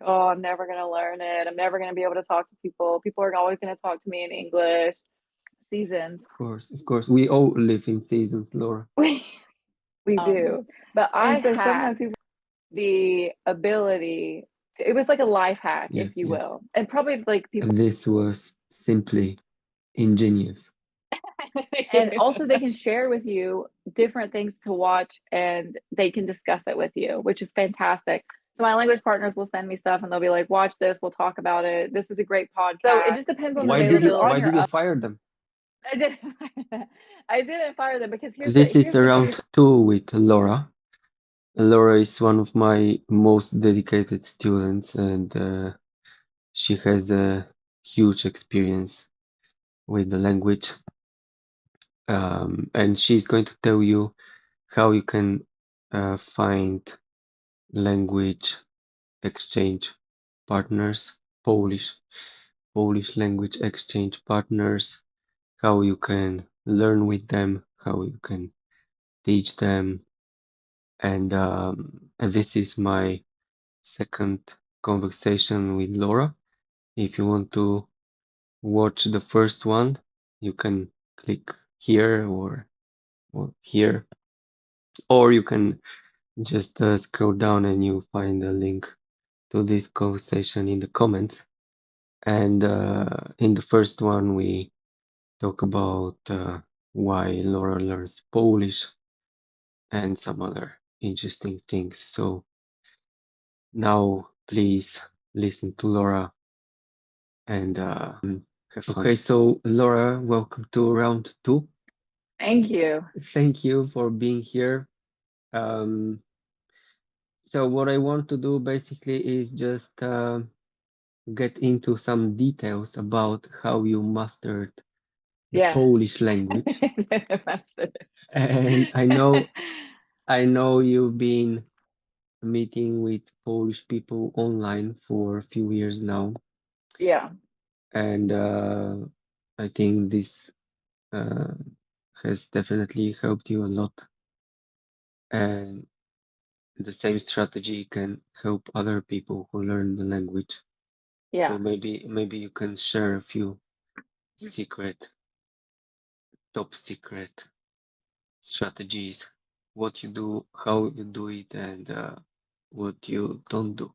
oh, I'm never going to learn it. I'm never going to be able to talk to people. People are always going to talk to me in English. Seasons. Of course, we all live in seasons, Laura. We we do. But I And so had sometimes people, the ability to, it was like a life hack, if Yes, you yes. will. And probably like people, This was simply ingenious. and also they can share with you different things to watch and they can discuss it with you, which is fantastic. So my language partners will send me stuff and they'll be like, watch this, we'll talk about it. This is a great podcast. So it just depends on the Why availability. did you fire them? I didn't I didn't fire them because This is here's the around truth. two with Laura. Laura is one of my most dedicated students, and she has a huge experience with the language. And she's going to tell you how you can find language exchange partners, Polish language exchange partners, how you can learn with them, how you can teach them. And this is my second conversation with Laura. If you want to watch the first one, you can click here or here, or you can just scroll down and you find a link to this conversation in the comments. And in the first one, we talk about why Laura learns Polish and some other interesting things. So now, please listen to Laura and have fun. Okay, so Laura, welcome to round two. Thank you. Thank you for being here. Um, so what I want to do basically is just get into some details about how you mastered the Yeah. Polish language. And I know you've been meeting with Polish people online for a few years now, Yeah. and I think this uh, has definitely helped you a lot. And the same strategy can help other people who learn the language. Yeah. So maybe you can share a few secret, top secret strategies, what you do, how you do it, and what you don't do.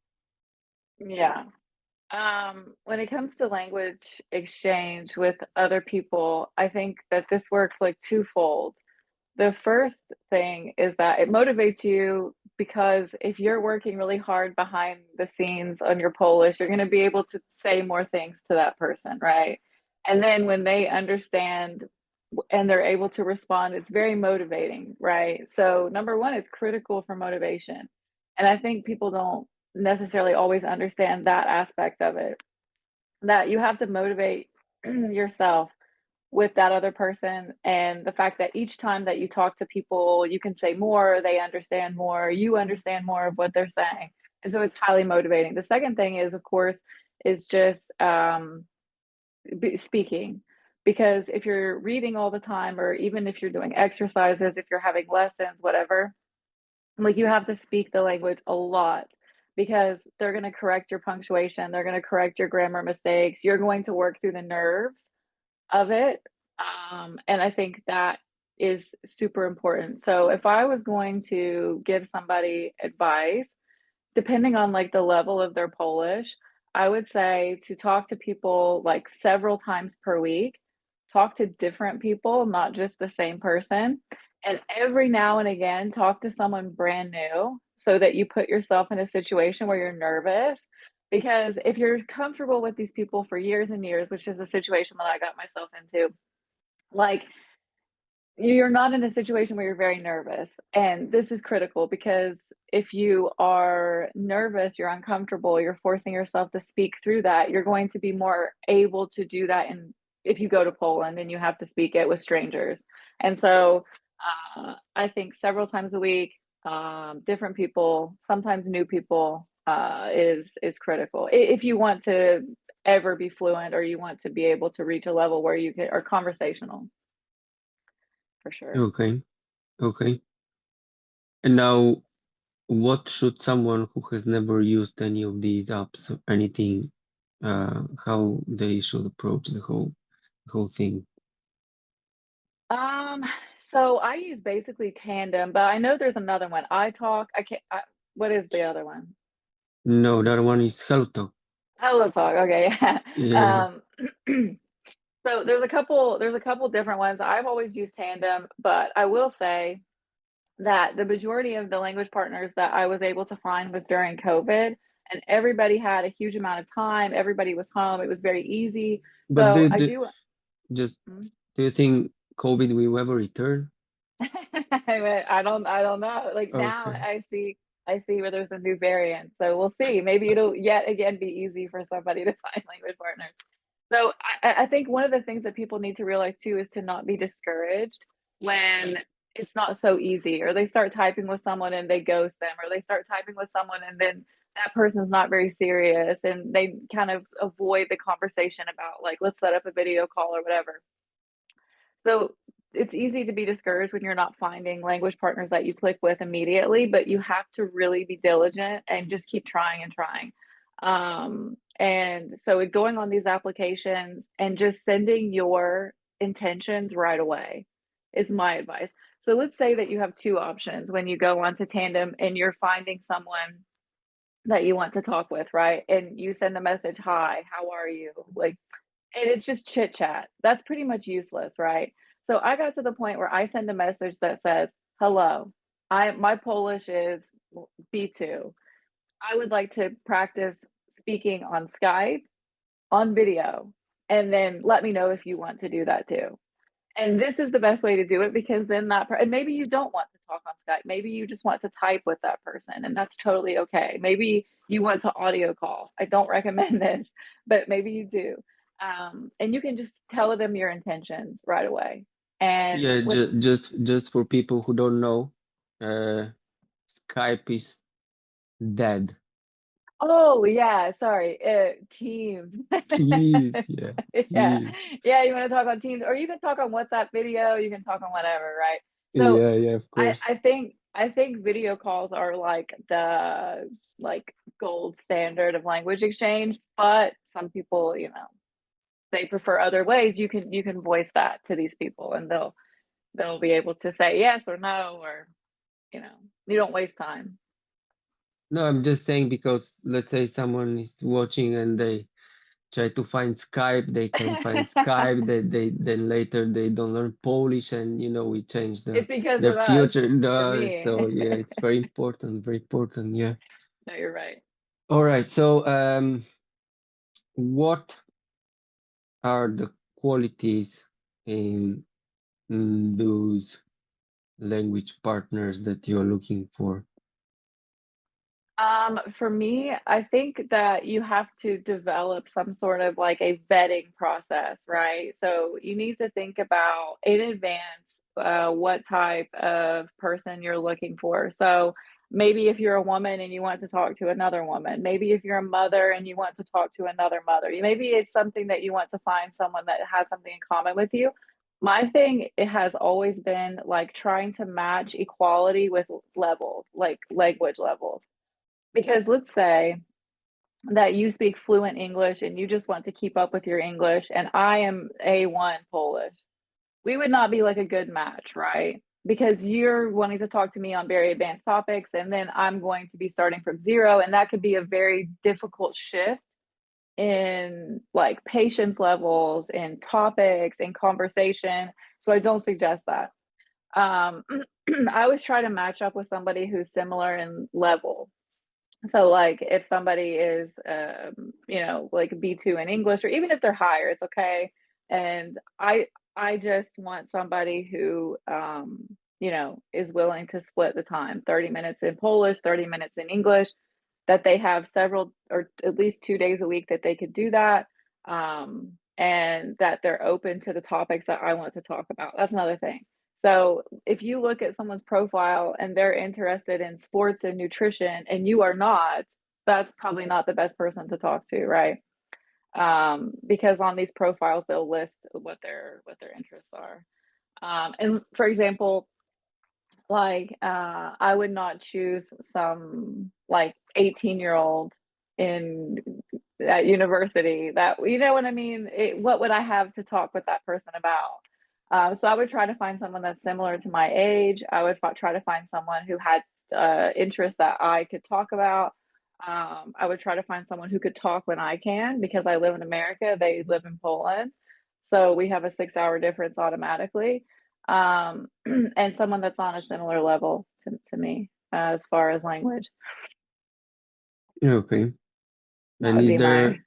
Yeah. When it comes to language exchange with other people, I think that this works like twofold. The first thing is that it motivates you because if you're working really hard behind the scenes on your Polish, you're going to be able to say more things to that person, right? And then when they understand and they're able to respond, it's very motivating, right? So, number one, it's critical for motivation. And I think people don't necessarily always understand that aspect of it, that you have to motivate yourself with that other person, and the fact that each time that you talk to people you can say more, they understand more, you understand more of what they're saying, and so it's highly motivating. The second thing is, of course, is just speaking, because if you're reading all the time, or even if you're doing exercises, if you're having lessons, whatever, like you have to speak the language a lot, because they're going to correct your punctuation, they're going to correct your grammar mistakes, you're going to work through the nerves of it. And I think that is super important. So if I was going to give somebody advice, depending on like the level of their Polish, I would say to talk to people like several times per week, talk to different people, not just the same person. And every now and again, talk to someone brand new so that you put yourself in a situation where you're nervous. Because if you're comfortable with these people for years and years, which is a situation that I got myself into, like you're not in a situation where you're very nervous. And this is critical because if you are nervous, you're uncomfortable, you're forcing yourself to speak through that, you're going to be more able to do that. And if you go to Poland and you have to speak it with strangers. And so I think several times a week, different people, sometimes new people, is critical. If you want to ever be fluent, or you want to be able to reach a level where you are conversational, for sure. Okay, okay. And now, what should someone who has never used any of these apps or anything, how they should approach the whole thing? Um, so I use basically Tandem, but I know there's another one. I can't what is the other one? No, that one is HelloTalk. HelloTalk, okay, yeah. Yeah, So there's a couple different ones. I've always used Tandem, but I will say that the majority of the language partners that I was able to find was during COVID, and everybody had a huge amount of time. Everybody was home. It was very easy. but So I do. just Mm. do you think COVID will ever return? I don't know. Like now Okay. I see where there's a new variant. So we'll see. Maybe it'll yet again be easy for somebody to find language partners. So I think one of the things that people need to realize too is to not be discouraged when it's not so easy, or they start typing with someone and they ghost them, or they start typing with someone and then that person's not very serious and they kind of avoid the conversation about like, let's set up a video call or whatever. So it's easy to be discouraged when you're not finding language partners that you click with immediately, but you have to really be diligent and just keep trying and trying. And so going on these applications and just sending your intentions right away is my advice. So let's say that you have two options when you go onto Tandem and you're finding someone that you want to talk with, right? And you send a message, hi, how are you? Like, and it's just chit chat. That's pretty much useless, right? So I got to the point where I send a message that says, "Hello, I my Polish is B2. I would like to practice speaking on Skype on video, and then let me know if you want to do that too." And this is the best way to do it because then and maybe you don't want to talk on Skype. Maybe you just want to type with that person, and that's totally okay. Maybe you want to audio call. I don't recommend this, but maybe you do. And you can just tell them your intentions right away. And Yeah, with just for people who don't know, uh, Skype is dead. oh yeah, sorry, Teams. Teams, yeah, Yeah, Teams. yeah. You want to talk on Teams, or you can talk on WhatsApp video. You can talk on whatever, right? So Yeah, yeah, of course. I think video calls are like the like gold standard of language exchange, but some people, you know, they prefer other ways. You can voice that to these people and they'll be able to say yes or no, or you know, you don't waste time. No, I'm just saying because let's say someone is watching and they try to find Skype, they can find Skype, they then later they don't learn Polish and we change It's because their of us, future. or No, so me. yeah, it's very important, yeah. No, you're right. All right, so what are the qualities in those language partners that you're looking for? For me, I think that you have to develop some sort of like a vetting process, right? So you need to think about in advance what type of person you're looking for. So maybe if you're a woman and you want to talk to another woman, maybe if you're a mother and you want to talk to another mother, maybe it's something that you want to find someone that has something in common with you. My thing, it has always been like trying to match equality with levels, like language levels. Because let's say that you speak fluent English and you just want to keep up with your English, and I am A1 Polish. We would not be like a good match, right? Because you're wanting to talk to me on very advanced topics, and then I'm going to be starting from zero, and that could be a very difficult shift in like patience levels, in topics, in conversation. So I don't suggest that. Um, I always try to match up with somebody who's similar in level. So like if somebody is you know, like B2 in English, or even if they're higher, it's okay. And I just want somebody who you know, is willing to split the time, 30 minutes in Polish, 30 minutes in English, that they have several or at least 2 days a week that they could do that. And that they're open to the topics that I want to talk about. That's another thing. So if you look at someone's profile and they're interested in sports and nutrition and you are not, that's probably not the best person to talk to, right? Because on these profiles they'll list what their interests are. And for example, Like, I would not choose some like 18-year-old in at university that, you know what I mean? What would I have to talk with that person about? So I would try to find someone that's similar to my age. I would try to find someone who had interests that I could talk about. I would try to find someone who could talk when I can because I live in America, they live in Poland. So we have a 6 hour difference automatically. And someone that's on a similar level to me as far as language. Yeah, okay. That And would is be my there,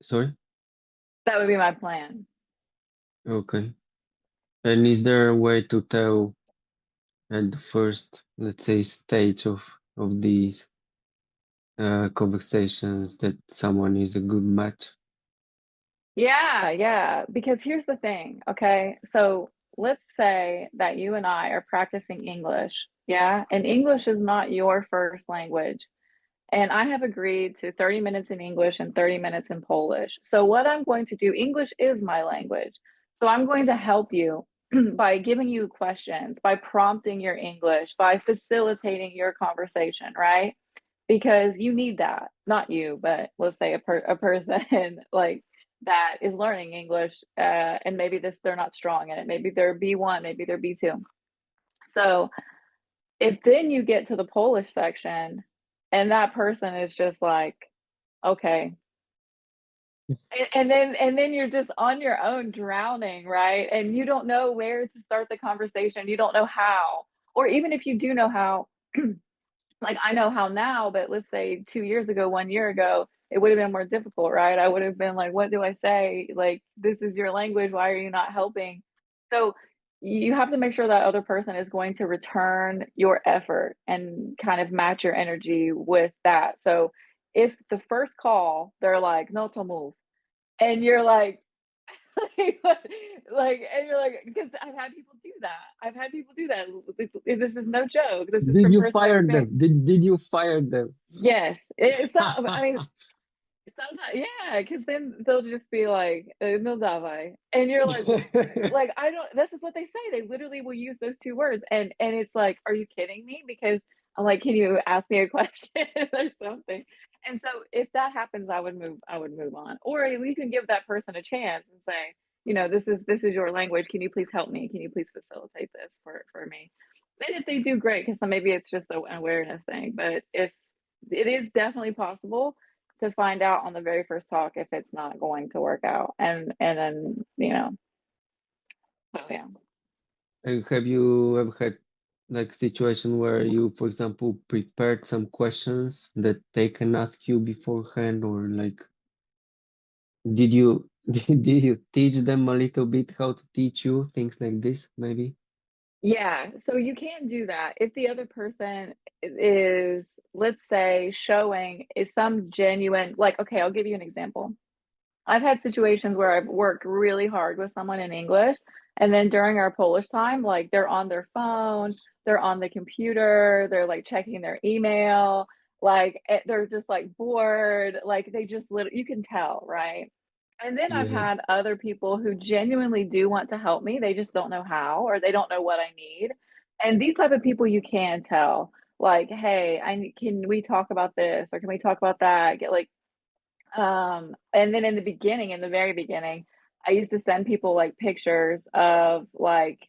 sorry? that would be my plan. Okay. And is there a way to tell at the first, let's say, stage of these conversations that someone is a good match? Yeah, yeah. Because here's the thing, okay? So let's say that you and I are practicing English, yeah? And English is not your first language. And I have agreed to 30 minutes in English and 30 minutes in Polish. So, what I'm going to do, English is my language. So, I'm going to help you by giving you questions, by prompting your English, by facilitating your conversation, right? Because you need that. Not you, but let's say a person like that is learning English, and maybe they're not strong in it. Maybe they're B1, maybe they're B2. So, if then you get to the Polish section and that person is just like, okay. And then you're just on your own drowning, right? And you don't know where to start the conversation. You don't know how. Or even if you do know how, like I know how now, but let's say 2 years ago, 1 year ago, it would have been more difficult, right? I would have been like, what do I say? Like, this is your language. Why are you not helping? So you have to make sure that other person is going to return your effort and kind of match your energy with that. So if the first call, they're like, no to move. And you're like, like, and you're like, because I've had people do that. I've had people do that. This is no joke. This is Did from you personal fire experience. them? Did you fire them? Yes, it's not. I mean, sometimes, yeah, because then they'll just be like, "No dawaj," and you're like I don't. This is what they say. They literally will use those two words, and it's like, are you kidding me? Because I'm like, can you ask me a question or something? And so if that happens, I would move. I would move on, or you can give that person a chance and say, this is your language. Can you please help me? Can you please facilitate this for me? And if they do, great, because maybe it's just an awareness thing. But if it is definitely possible to find out on the very first talk if it's not going to work out, and then so yeah. Have you ever had like situation where you, for example, prepared some questions that they can ask you beforehand, or like did you did you teach them a little bit how to teach you things like this, maybe? Yeah, so you can do that if the other person is, let's say, showing is some genuine, like, okay, I'll give you an example. I've had situations where I've worked really hard with someone in English, and then during our Polish time, like they're on their phone, they're on the computer, they're like checking their email, like they're just like bored, like they just you can tell, right? And then I've Yeah, had other people who genuinely do want to help me, they just don't know how or they don't know what I need. And these type of people you can tell, like, hey, can we talk about this or can we talk about that? Get like and then in the beginning, in the very beginning, I used to send people like pictures of like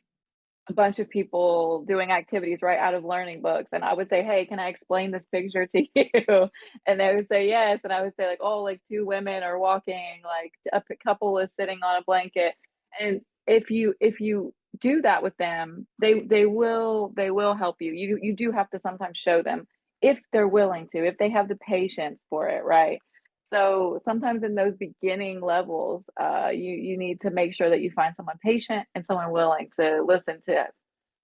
a bunch of people doing activities right out of learning books. And I would say, hey, can I explain this picture to you? And they would say yes. And I would say, like, oh, like two women are walking, like a couple is sitting on a blanket. And if you do that with them, they will help you. You do have to sometimes show them if they're willing to, if they have the patience for it, right? So sometimes in those beginning levels, you need to make sure that you find someone patient and someone willing to listen to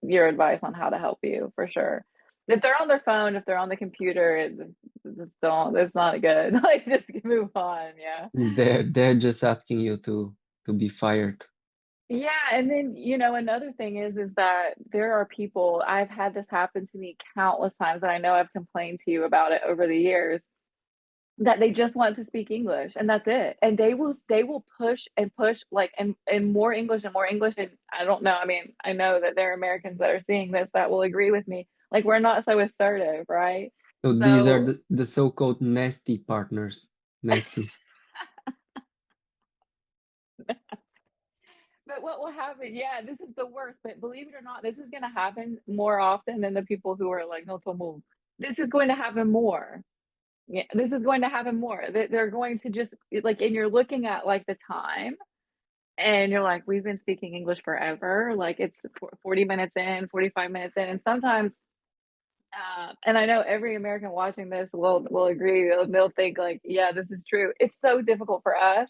your advice on how to help you for sure. If they're on their phone, if they're on the computer, just don't. It's not good. Like just move on. Yeah. they're just asking you to be fired. Yeah, and then another thing is that there are people, I've had this happen to me countless times, and I know I've complained to you about it over the years. that they just want to speak English and that's it. And they will push and push like and more English and more English. And I don't know. I mean, I know that there are Americans that are seeing this that will agree with me. Like we're not so assertive, right? So these are So the so-called nasty partners. Nasty. but what will happen? Yeah, this is the worst. But believe it or not, this is going to happen more often than the people who are like no to move. This is going to happen more. Yeah, this is going to happen more. They're going to just like, and you're looking at like the time, and you're like, we've been speaking English forever. Like it's 40 minutes in, 45 minutes in, and sometimes and I know every American watching this will agree. They'll think like, yeah, this is true. It's so difficult for us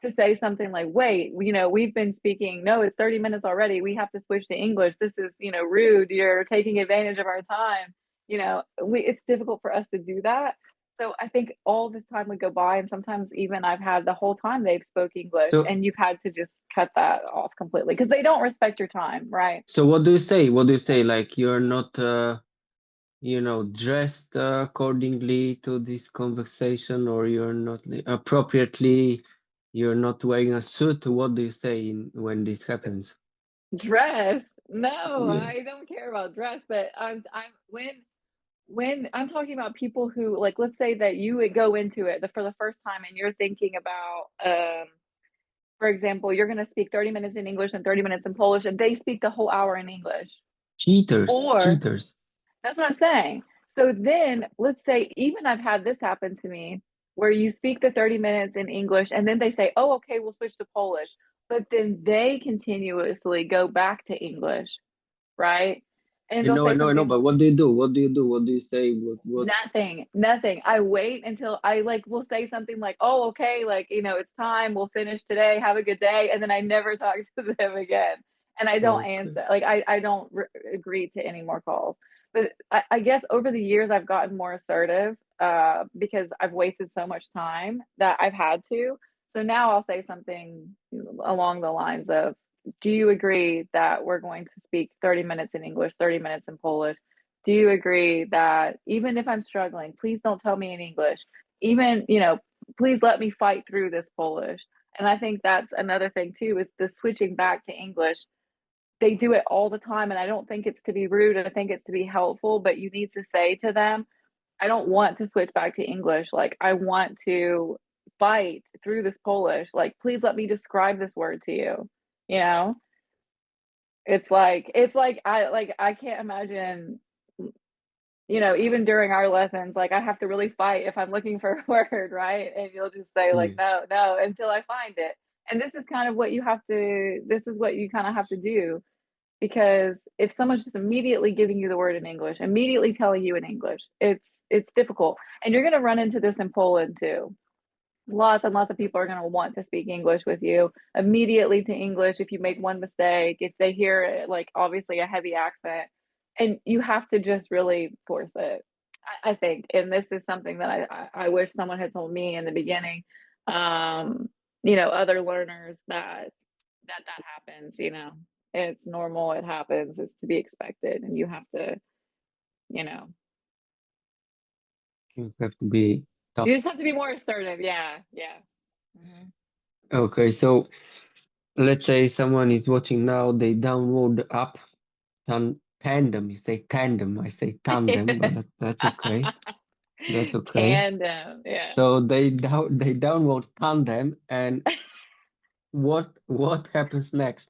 to say something like, wait, we've been speaking. No, it's 30 minutes already. We have to switch to English. This is, rude. You're taking advantage of our time. It's difficult for us to do that. So I think all this time would go by, and sometimes even I've had the whole time they've spoke English, So and you've had to just cut that off completely because they don't respect your time, right? so what do you say? What do you say? Like you're not dressed accordingly to this conversation, or you're not appropriately, you're not wearing a suit. What do you say when this happens? Dress? No, Yeah. I don't care about dress, but I'm when I'm talking about people who like, let's say that you would go into it for the first time and you're thinking about for example, you're going to speak 30 minutes in English and 30 minutes in Polish and they speak the whole hour in English. Cheaters, Or cheaters. that's what I'm saying. So then let's say even I've had this happen to me where you speak the 30 minutes in English and then they say, "Oh, okay, we'll switch to Polish." But then they continuously go back to English, right? And they'll I say know, I know, something, but what do you do? What do you do? What do you say? What? nothing, nothing. I wait until I like will say something like, "Oh, okay, like, it's time. We'll finish today. Have a good day." And then I never talk to them again. And I don't Okay. answer. Like I don't agree to any more calls. But I guess over the years I've gotten more assertive because I've wasted so much time that I've had to. So now I'll say something along the lines of, "Do you agree that we're going to speak 30 minutes in English, 30 minutes in Polish? Do you agree that even if I'm struggling, please don't tell me in English? Even, please let me fight through this Polish." And I think that's another thing too, is the switching back to English. They do it all the time. And I don't think it's to be rude. I think it's to be helpful, but you need to say to them, I don't want to switch back to English. Like, I want to fight through this Polish. Like, please let me describe this word to you. You know, it's like I can't imagine, even during our lessons, like I have to really fight if I'm looking for a word, right? And you'll just say like, Yeah. no, no, until I find it. And this is what you kind of have to do, because if someone's just immediately giving you the word in English, immediately telling you in English, it's difficult. And you're going to run into this in Poland too. Lots and lots of people are going to want to speak English with you immediately to English. If you make one mistake, if they hear it, like obviously a heavy accent, and you have to just really force it, I think. And this is something that I wish someone had told me in the beginning. Other learners that happens, it's normal, it happens, it's to be expected, and you have to, you know, You have to be you tough. just have to be more assertive. Yeah, yeah. Mhm. Okay, so let's say someone is watching now, they download the app, Tandem. You say tandem, I say tandem, but that's okay. That's okay. Tandem, yeah. So they download Tandem, and what happens next?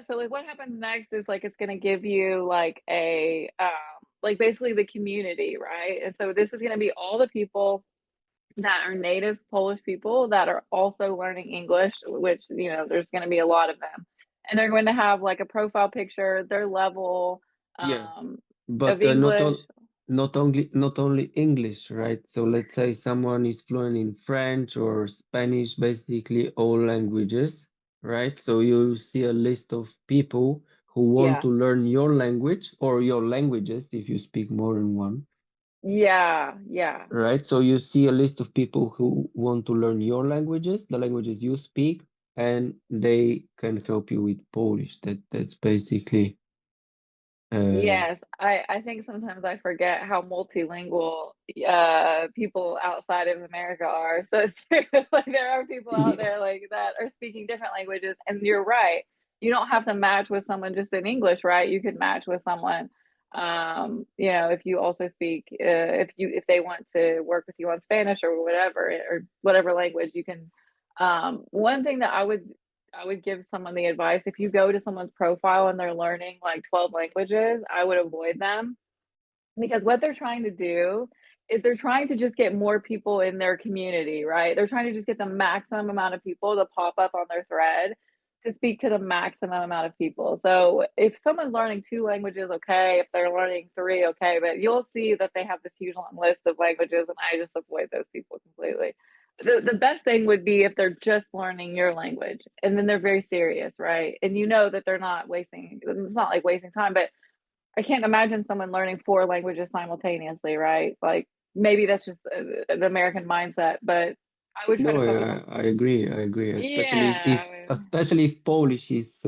So like what happens next is like it's gonna give you like a like basically the community, right? And so this is gonna be all the people that are native Polish people that are also learning English, which there's gonna be a lot of them. And they're going to have like a profile picture, their level Yeah, um of but English. not only English, right? So let's say someone is fluent in French or Spanish, basically all languages, right? So you see a list of people who want Yeah. to learn your language or your languages if you speak more than one, Yeah, yeah. right? So you see a list of people who want to learn your languages, the languages you speak, and they can help you with Polish. That's basically. Yes, I think sometimes I forget how multilingual people outside of America are. So it's true. Like there are people out Yeah, there like that are speaking different languages, and you're right. You don't have to match with someone just in English, right? You could match with someone, if you also speak, if they want to work with you on Spanish or whatever language, you can. One thing that I would give someone the advice if you go to someone's profile and they're learning like 12 languages, I would avoid them because what they're trying to do is they're trying to just get more people in their community, right? They're trying to just get the maximum amount of people to pop up on their thread to speak to the maximum amount of people. So if someone's learning two languages, okay. If they're learning three, okay. But you'll see that they have this huge long list of languages, and I just avoid those people completely. The best thing would be if they're just learning your language and then they're very serious, right? And you know that they're not wasting, it's not like wasting time, but I can't imagine someone learning four languages simultaneously, right? Like maybe that's just the American mindset, but I would try to no, focus on, I agree. I agree. yeah, Especially if Polish is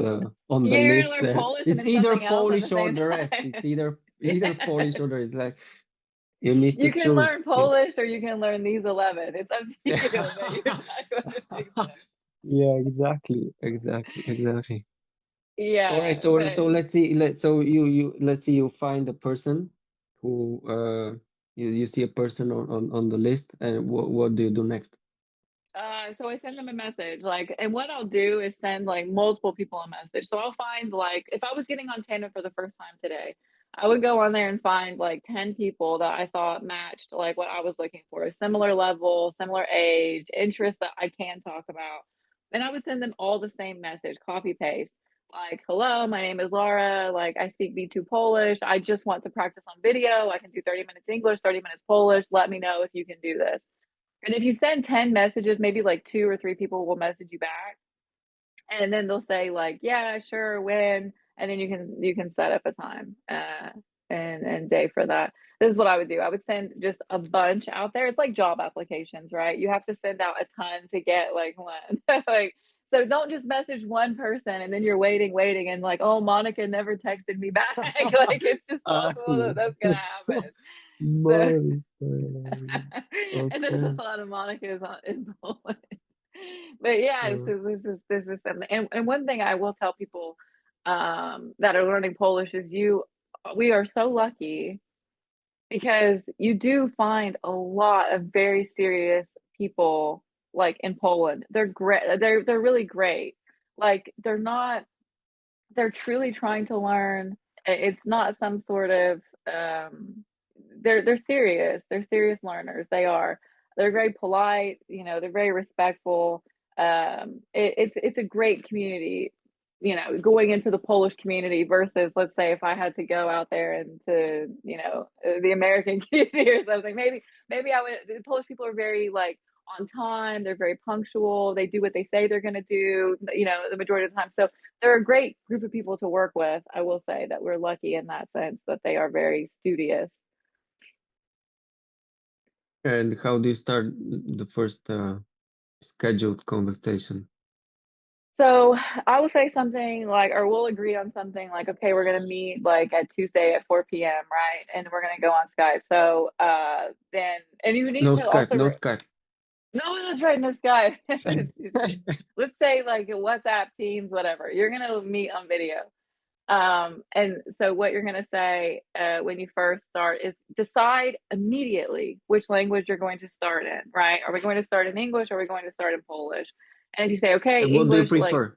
on the you're gonna list, learn Polish and it's then either something else at the Polish or same the rest. time. It's either Polish or there is like you need to You can choose. learn Yeah. Polish or you can learn these 11. It's up to you, but you're not going to fix them. Yeah, exactly. All right, Yeah, so but let's see. Let's see you find a person who you see a person on the list, and what do you do next? so I send them a message, like, and what I'll do is send like multiple people a message. So I'll find like if I was getting on Tandem for the first time today, I would go on there and find like 10 people that I thought matched like what I was looking for, a similar level, similar age, interests that I can talk about. And I would send them all the same message, copy paste. Like, hello, my name is Laura. Like, I speak B2 Polish. I just want to practice on video. I can do 30 minutes English, 30 minutes Polish. Let me know if you can do this. And if you send 10 messages, maybe like two or three people will message you back. And then they'll say like, yeah, sure, when. And then you can set up a time and day for that. This is what I would do. I would send just a bunch out there. It's like job applications, right? You have to send out a ton to get like one. Like so don't just message one person and then you're waiting and like, oh, Monica never texted me back. Like it's just Ah, possible that yeah. that's gonna happen. So Money. and there's a Okay. lot of Monicas in Poland. But yeah, Uh, so this is something. And one thing I will tell people that are learning Polish is we are so lucky because you do find a lot of very serious people like in Poland. They're great. They're really great. Like they're truly trying to learn. It's not some sort of they're serious. They're serious learners. They are. They're very polite, they're very respectful. It's a great community, going into the Polish community versus let's say if I had to go out there and to, the American community or something. Maybe I would the Polish people are very like on time, they're very punctual, they do what they say they're gonna do, the majority of the time. So they're a great group of people to work with. I will say that we're lucky in that sense that they are very studious. and how do you start the first scheduled conversation? So I will say something like, or we'll agree on something like, okay, we're gonna meet like at Tuesday at 4 p.m., right? And we're gonna go on Skype. So then, and you need No to Skype, also no Skype. no, that's right, no Skype. Let's say like WhatsApp, Teams, whatever. You're gonna meet on video. And so what you're going to say when you first start is decide immediately which language you're going to start in, right? Are we going to start in English? Or are we going to start in Polish? And if you say, okay, And what do you English, like, prefer?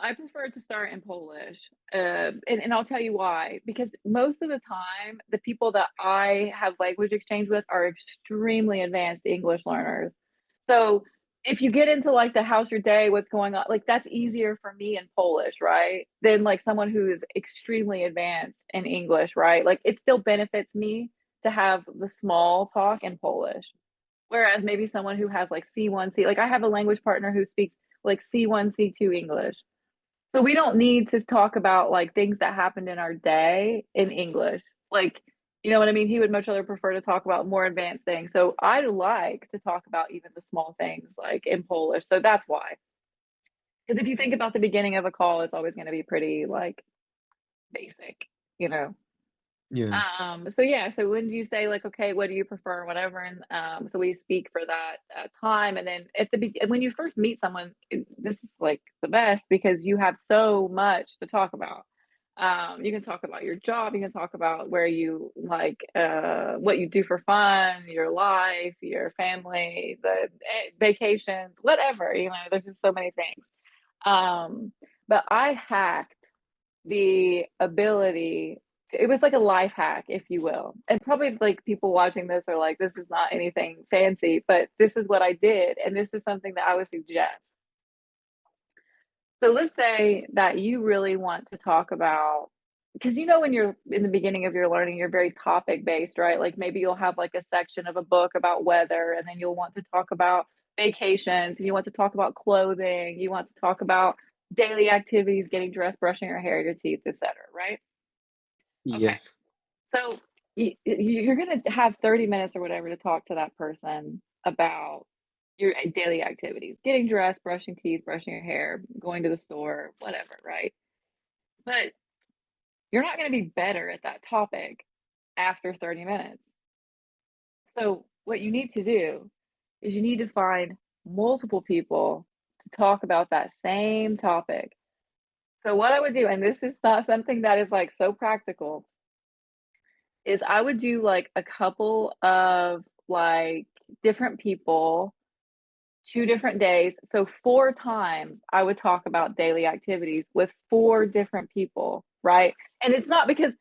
I prefer to start in Polish. And I'll tell you why. Because most of the time, the people that I have language exchange with are extremely advanced English learners. So if you get into like the how's your day, what's going on, like that's easier for me in Polish, right? Than like someone who is extremely advanced in English, right? Like it still benefits me to have the small talk in Polish. Whereas maybe someone who has like C1, like I have a language partner who speaks like C1, C2 English. So we don't need to talk about like things that happened in our day in English. Like, you know what I mean? He would much rather prefer to talk about more advanced things. So I like to talk about even the small things like in Polish. So that's why. Because if you think about the beginning of a call, it's always going to be pretty like basic, you know. Yeah. So yeah, so when do you say like, okay, what do you prefer, whatever, and so we speak for that time, and then when you first meet someone, this is like the best because you have so much to talk about. You can talk about your job, you can talk about where you like, what you do for fun, your life, your family, the vacations, whatever. You know, there's just so many things. But I hacked the ability to, it was like a life hack, if you will. And probably like people watching this are like, this is not anything fancy, but this is what I did. And this is something that I would suggest. So let's say that you really want to talk about, because you know, when you're in the beginning of your learning, you're very topic based, right? Like maybe you'll have like a section of a book about weather, and then you'll want to talk about vacations, and you want to talk about clothing, you want to talk about daily activities, getting dressed, brushing your hair, your teeth, etc., right? Okay. Yes. So you're going to have 30 minutes or whatever to talk to that person about your daily activities, getting dressed, brushing teeth, brushing your hair, going to the store, whatever, right? But you're not going to be better at that topic after 30 minutes. So what you need to do is you need to find multiple people to talk about that same topic. So what I would do, and this is not something that is like so practical, is I would do like a couple of like different people, 2 different days. So 4 times I would talk about daily activities with 4 different people, right? And it's not because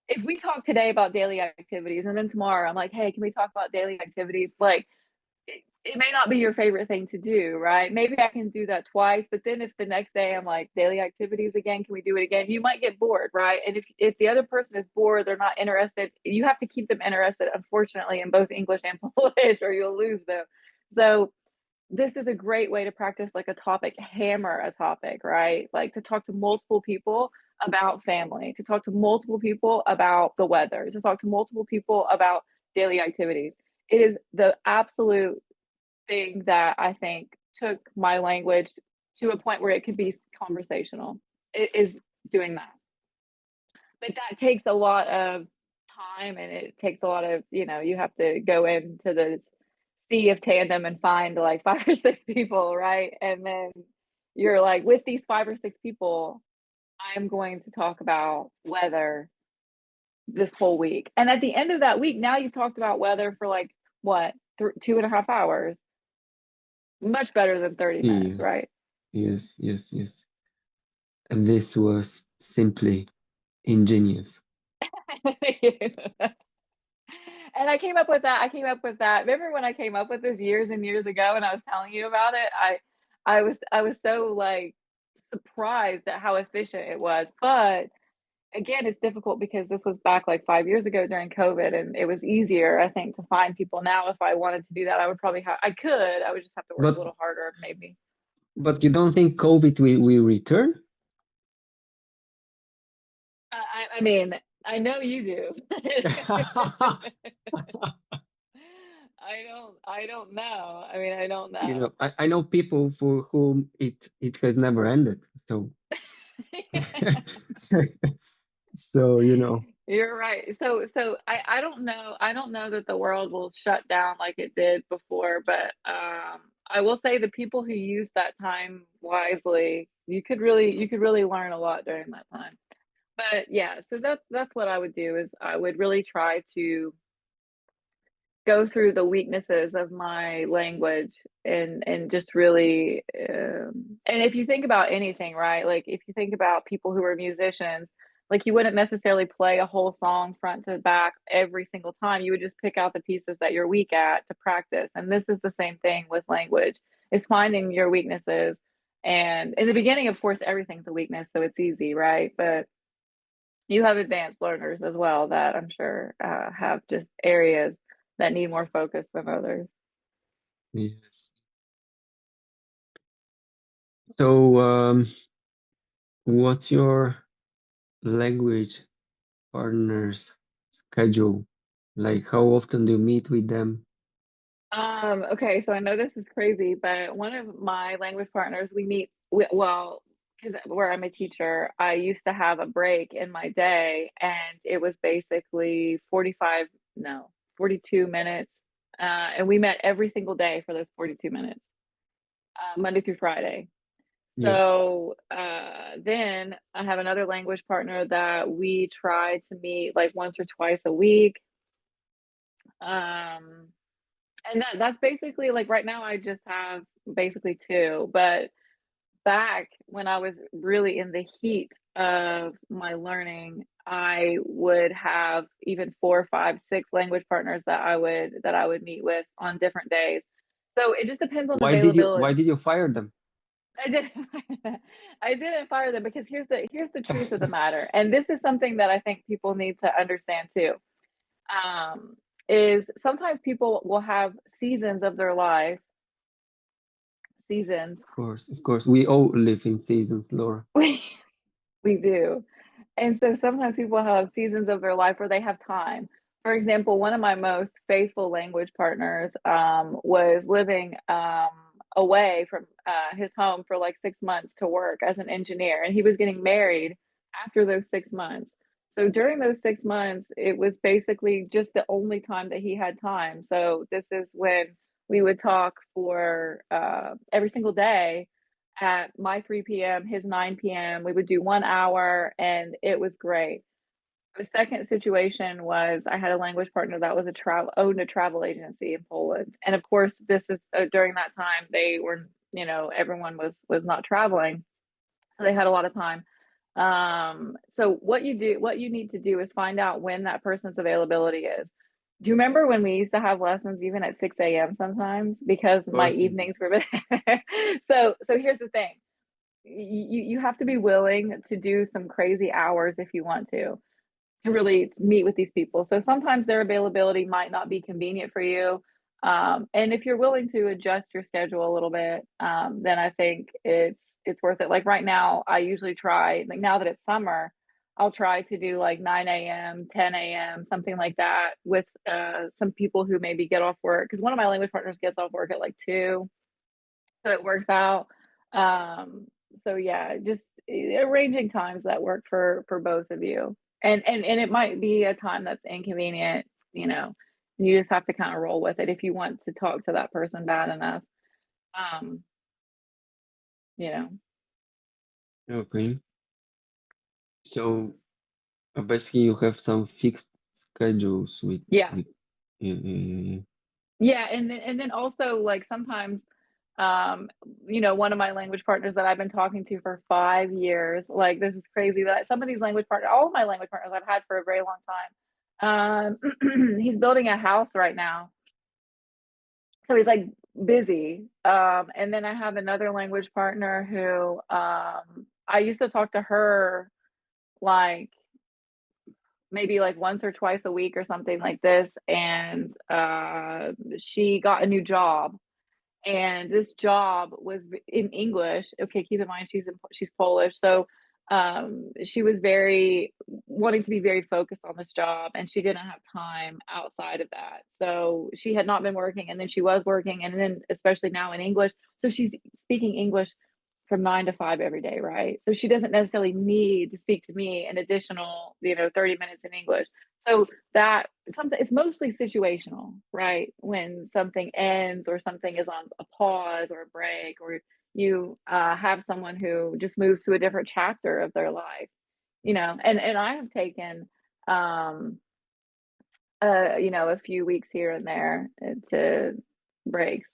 if we talk today about daily activities and then tomorrow I'm like, hey, can we talk about daily activities? Like it may not be your favorite thing to do, right? Maybe I can do that twice, but then if the next day I'm like daily activities again, can we do it again? You might get bored, right? And if the other person is bored, they're not interested, you have to keep them interested, unfortunately, in both English and Polish, or you'll lose them. So this is a great way to practice like a topic, hammer a topic, right? Like to talk to multiple people about family, to talk to multiple people about the weather, to talk to multiple people about daily activities. It is the absolute thing that I think took my language to a point where it could be conversational. It is doing that. But that takes a lot of time, and it takes a lot of, you have to go into the sea of Tandem and find like 5 or 6 people, right? And then you're like, with these 5 or 6 people, I'm going to talk about weather this whole week. And at the end of that week, now you've talked about weather for like what, 2.5 hours. Much better than 30 minutes, Yes. right? Yes. Yes. Yes. And this was simply ingenious. And I came up with that. I came up with that. Remember when I came up with this years and years ago and I was telling you about it? I was so like surprised at how efficient it was. But again, it's difficult because this was back like 5 years ago during COVID, and it was easier, I think, to find people now. If I wanted to do that, I would probably have, I could, I would just have to work a But little harder, maybe. you don't think COVID will return? I mean, I know you do. I don't know. I mean, I don't know. I know people for whom it has never ended. So so You're right. So I don't know. I don't know that the world will shut down like it did before, but I will say the people who use that time wisely, you could really learn a lot during that time. But yeah, so that's what I would do, is I would really try to go through the weaknesses of my language, and just really, and if you think about anything, right, like if you think about people who are musicians, like you wouldn't necessarily play a whole song front to back every single time. You would just pick out the pieces that you're weak at to practice, and this is the same thing with language. It's finding your weaknesses, and in the beginning, of course, everything's a weakness, so it's easy, right? But you have advanced learners as well that I'm sure have just areas that need more focus than others. yes. So what's your language partner's schedule? Like how often do you meet with them? Okay, so I know this is crazy, but one of my language partners, we meet, well, because where I'm a teacher, I used to have a break in my day, and it was basically 45, no, 42 minutes. And we met every single day for those 42 minutes, Monday through Friday. Yeah. So then I have another language partner that we try to meet like once or twice a week. Um, and that's basically like right now I just have basically two, but back when I was really in the heat of my learning, I would have even four, five, six language partners that I would meet with on different days. So it just depends on availability. Why did you fire them? I didn't I didn't fire them because here's the truth of the matter, and this is something that I think people need to understand too. Um, is sometimes people will have seasons of their life, seasons. Of course, we all live in seasons, Laura. We we do. And so sometimes people have seasons of their life where they have time. For example, one of my most faithful language partners was living away from his home for like 6 months to work as an engineer, and he was getting married after those 6 months. So during those 6 months, it was basically just the only time that he had time. So this is when we would talk for every single day at my 3 p.m., his 9 p.m. We would do 1 hour, and it was great. The second situation was I had a language partner that was a travel owned a travel agency in Poland, and of course, this is during that time they were, everyone was not traveling, so they had a lot of time. So what you need to do is find out when that person's availability is. Do you remember when we used to have lessons even at 6 a.m. sometimes because Of my course. evenings were so here's the thing. You have to be willing to do some crazy hours if you want to really meet with these people. So sometimes their availability might not be convenient for you. And if you're willing to adjust your schedule a little bit, then I think it's worth it. Like right now, I usually try, like now that it's summer, I'll try to do like 9 a.m., 10 a.m., something like that with some people who maybe get off work. Because one of my language partners gets off work at like 2, so it works out. Um, so yeah, just arranging times that work for both of you, and it might be a time that's inconvenient, you know. You just have to kind of roll with it if you want to talk to that person bad enough. Um, you know. Okay. So basically, you have some fixed schedules Yeah. with yeah, yeah, yeah, Yeah, and then also like sometimes um one of my language partners that I've been talking to for 5 years, like this is crazy that some of these language partners, all of my language partners I've had for a very long time. He's building a house right now. So he's like busy. And then I have another language partner who I used to talk to her like maybe like once or twice a week or something like this, and she got a new job, and this job was in English. Okay, keep in mind she's Polish, so she was very wanting to be very focused on this job, and she didn't have time outside of that. So she had not been working, and then she was working, and then especially now in English, so she's speaking English from 9 to 5 every day, right? So she doesn't necessarily need to speak to me an additional, 30 minutes in English. So that something it's mostly situational, right? When something ends or something is on a pause or a break, or you have someone who just moves to a different chapter of their life, and I have taken um a few weeks here and there to breaks.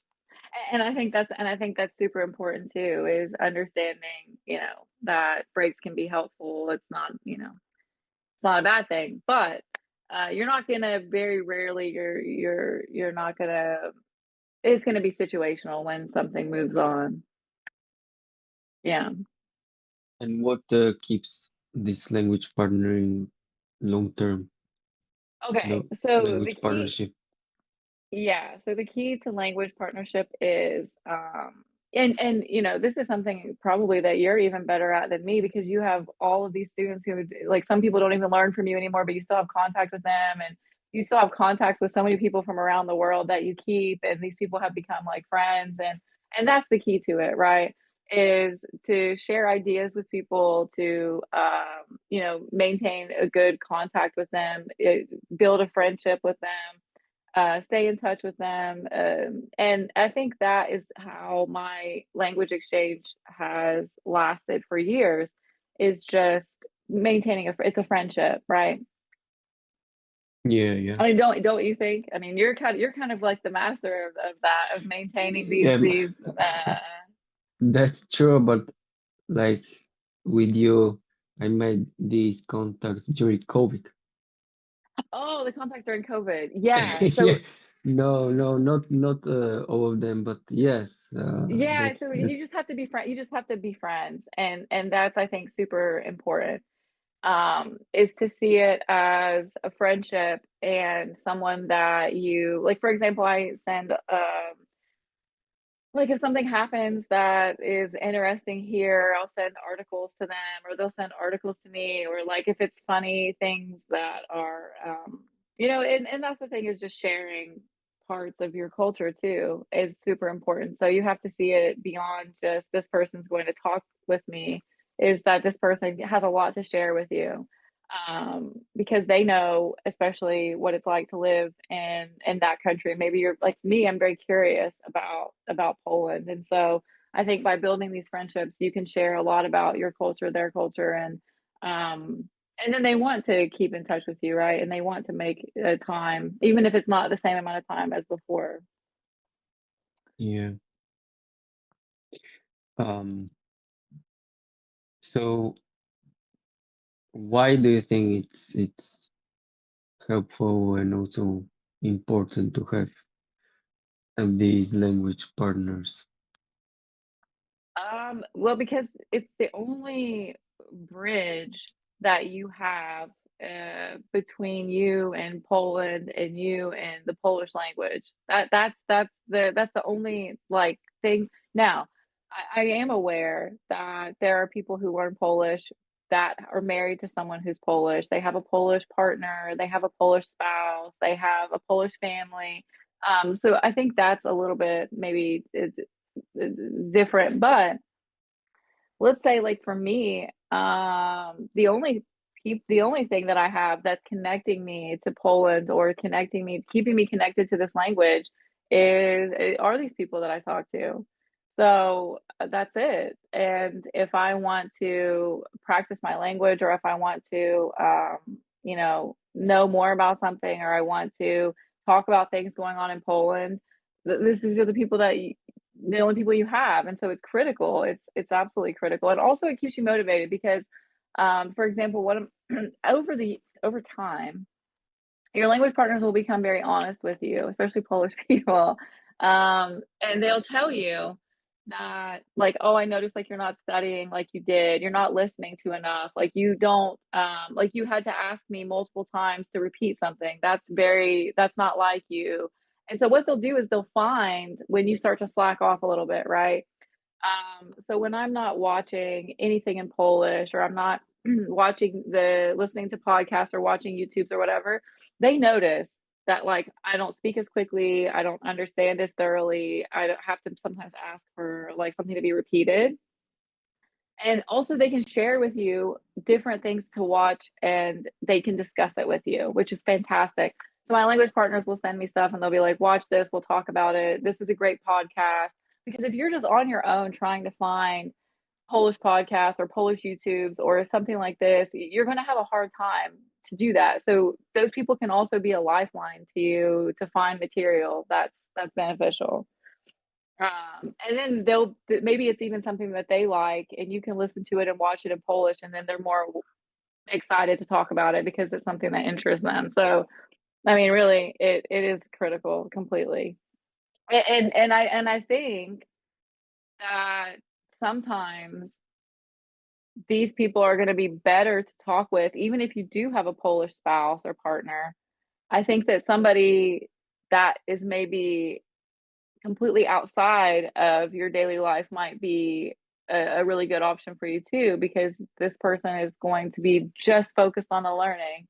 And I think that's super important too, is understanding, that breaks can be helpful. It's not, it's not a bad thing, but you're not gonna very rarely you're not gonna it's gonna be situational when something moves on. Yeah. And what keeps this language partner in long term Okay. lo So the language key partnership? Yeah, so the key to language partnership is and this is something probably that you're even better at than me, because you have all of these students who like some people don't even learn from you anymore, but you still have contact with them, and you still have contacts with so many people from around the world that you keep, and these people have become like friends, and that's the key to it, right? is to share ideas with people, to maintain a good contact with them, build a friendship with them, stay in touch with them. And I think that is how my language exchange has lasted for years, is just maintaining it's a friendship, right? Yeah, yeah. I mean, don't you think? I mean, you're kind of like the master of that, of maintaining these That's true, but like with you, I made these contacts during COVID. oh, the contact during COVID. Yeah. Yeah, So no, not all of them, but yes, yeah, that's so you that's just have to be friend you just have to be friends, and that's, I think, super important. Is to see it as a friendship and someone that you like. For example, I send like if something happens that is interesting here, I'll send articles to them, or they'll send articles to me, or like if it's funny things that are and that's the thing, is just sharing parts of your culture too is super important. So you have to see it beyond just this person's going to talk with me, is that this person has a lot to share with you, because they know especially what it's like to live in that country. Maybe you're like me, I'm very curious about Poland, and so I think by building these friendships you can share a lot about your culture, their culture, um and then they want to keep in touch with you, right? And they want to make a time, even if it's not the same amount of time as before. yeah. Um, so why do you think it's helpful and also important to have these language partners? Well, because it's the only bridge that you have between you and Poland, and you and the Polish language. That's the only like thing. Now, I am aware that there are people who learn Polish that are married to someone who's Polish. They have a Polish partner, they have a Polish spouse, they have a Polish family. So I think that's a little bit maybe different. But let's say, like for me, the only thing that I have that's connecting me to Poland, or connecting me, keeping me connected to this language, is are these people that I talk to. So that's it. And if I want to practice my language, or if I want to know more about something, or I want to talk about things going on in Poland, this is the people that the only people you have. And so it's critical. It's absolutely critical. And also it keeps you motivated because for example, what over time, your language partners will become very honest with you, especially Polish people. And they'll tell you that, like, oh, I noticed, like, you're not studying like you did, you're not listening to enough, like you don't like you had to ask me multiple times to repeat something. That's not like you. And so what they'll do is they'll find when you start to slack off a little bit, right? So when I'm not watching anything in Polish, or I'm not listening to podcasts or watching YouTubes or whatever, they notice that, like, I don't speak as quickly, I don't understand as thoroughly, I don't have to sometimes ask for like something to be repeated. And also they can share with you different things to watch, and they can discuss it with you, which is fantastic. So my language partners will send me stuff and they'll be like, watch this, we'll talk about it. This is a great podcast. Because if you're just on your own trying to find Polish podcasts or Polish YouTubes or something like this, you're going to have a hard time to do that. So those people can also be a lifeline to you to find material that's beneficial. And then maybe it's even something that they like, and you can listen to it and watch it in Polish, and then they're more excited to talk about it because it's something that interests them. So, I mean, really, it is critical completely. And I think that sometimes these people are going to be better to talk with, even if you do have a Polish spouse or partner. I think that somebody that is maybe completely outside of your daily life might be a really good option for you too, because this person is going to be just focused on the learning,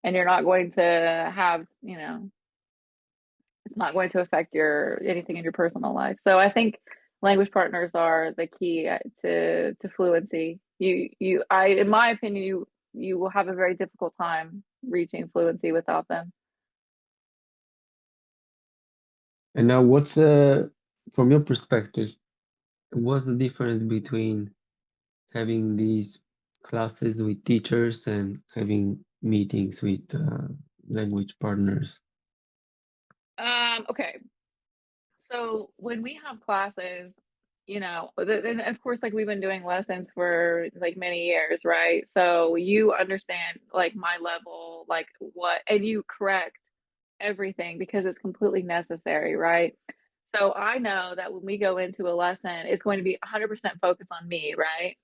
and you're not going to have, it's not going to affect your anything in your personal life. So I think language partners are the key to fluency. In my opinion, you will have a very difficult time reaching fluency without them. And now, from your perspective, what's the difference between having these classes with teachers and having meetings with language partners? Okay. So when we have classes, and of course, like we've been doing lessons for like many years, right? So you understand like my level, like what, and you correct everything because it's completely necessary, right? So I know that when we go into a lesson, it's going to be 100% focused on me, right?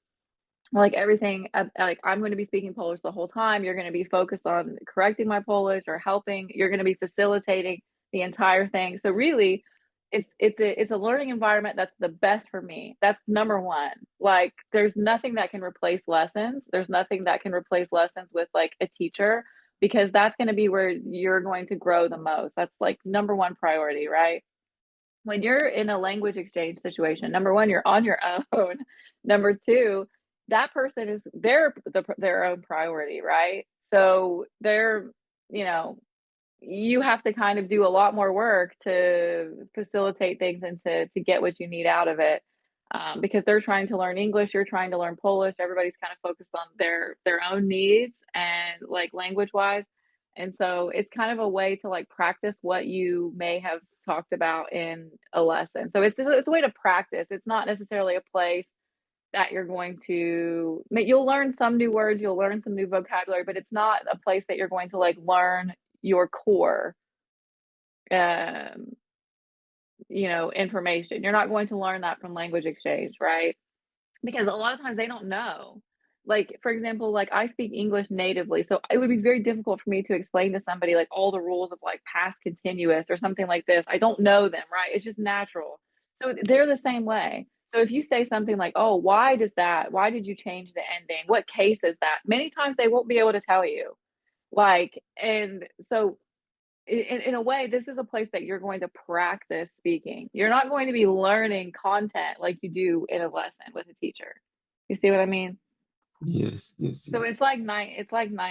Like everything, like I'm going to be speaking Polish the whole time. You're going to be focused on correcting my Polish or helping. You're going to be facilitating the entire thing. So really, it's a learning environment that's the best for me. That's number one. Like there's nothing that can replace lessons. There's nothing that can replace lessons with like a teacher because that's going to be where you're going to grow the most. That's like number one priority, right? When you're in a language exchange situation, number one, you're on your own. Number two, that person is their own priority, right? So you know, you have to kind of do a lot more work to facilitate things and to get what you need out of it. Because they're trying to learn English, you're trying to learn Polish. Everybody's kind of focused on their own needs and like language wise. And so it's kind of a way to like practice what you may have talked about in a lesson. So it's a way to practice. It's not necessarily a place that you're going to you'll learn some new words, you'll learn some new vocabulary, but it's not a place that you're going to like learn your core um information. You're not going to learn that from language exchange, right? Because a lot of times they don't know. Like, for example, like I speak English natively, so it would be very difficult for me to explain to somebody like all the rules of like past continuous or something like this. I don't know them, right? It's just natural. So they're the same way. So if you say something like, "Oh, why did you change the ending? What case is that?" Many times they won't be able to tell you. Like, and so in a way, this is a place that you're going to practice speaking. You're not going to be learning content like you do in a lesson with a teacher. You see what I mean? Yes, yes, So yes. it's like night